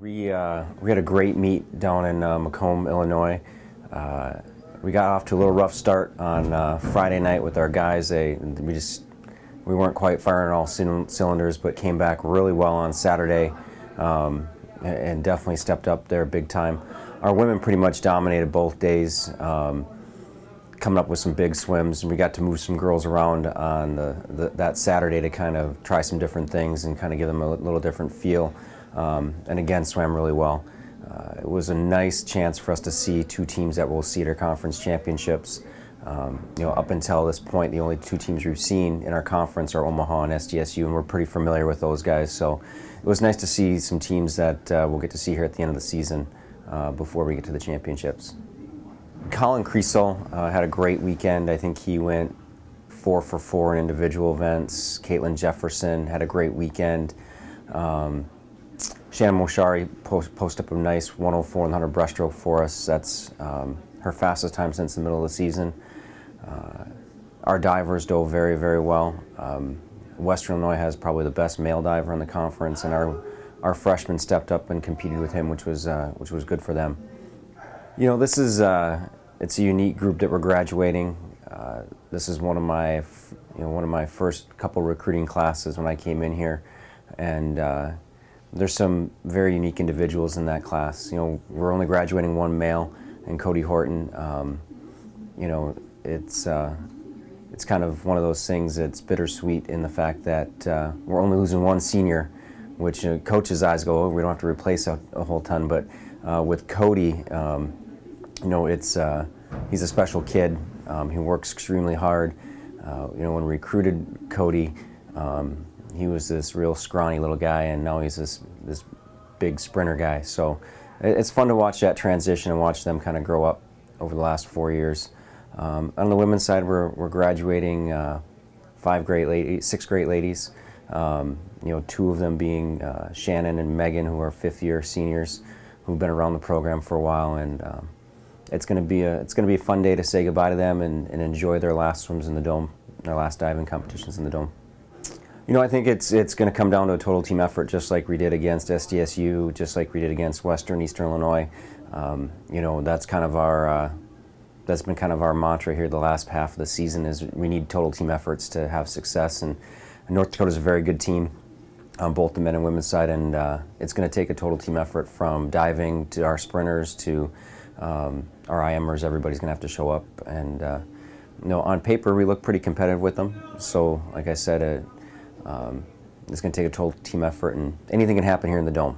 We had a great meet down in Macomb, Illinois. We got off to a little rough start on Friday night with our guys. We weren't quite firing all cylinders, but came back really well on Saturday, and definitely stepped up there big time. Our women pretty much dominated both days, coming up with some big swims, and we got to move some girls around on that Saturday to kind of try some different things and kind of give them a little different feel. And again, swam really well. It was a nice chance for us to see two teams that we'll see at our conference championships. Up until this point, the only two teams we've seen in our conference are Omaha and SDSU, and we're pretty familiar with those guys. So it was nice to see some teams that we'll get to see here at the end of the season before we get to the championships. Colin Creasel had a great weekend. I think he went 4 for 4 in individual events. Caitlin Jefferson had a great weekend. Shannon Moshari posted up a nice 104 and 100 breaststroke for us. That's her fastest time since the middle of the season. Our divers dove very, very well. Western Illinois has probably the best male diver in the conference, and our freshmen stepped up and competed with him, which was good for them. You know, this is it's a unique group that we're graduating. This is one of my first couple recruiting classes when I came in here, and there's some very unique individuals in that class. You know, we're only graduating one male, and Cody Horton. It's kind of one of those things that's bittersweet in the fact that we're only losing one senior, which coaches' eyes go, oh, we don't have to replace a whole ton. But with Cody, he's a special kid. He works extremely hard. When we recruited Cody, he was this real scrawny little guy, and now he's this big sprinter guy. So it's fun to watch that transition and watch them kind of grow up over the last 4 years. On the women's side, we're graduating 6 great ladies. 2 of them being Shannon and Megan, who are 5th-year seniors who've been around the program for a while, and it's going to be a fun day to say goodbye to them and enjoy their last swims in the dome, their last diving competitions in the dome. I think it's going to come down to a total team effort, just like we did against SDSU, just like we did against Western Eastern Illinois. That's been kind of our mantra here the last half of the season, is we need total team efforts to have success. And North Dakota is a very good team on both the men and women's side, and it's going to take a total team effort from diving to our sprinters to our IMers. Everybody's going to have to show up, and on paper we look pretty competitive with them. So, like I said, it's going to take a total team effort, and anything can happen here in the dome.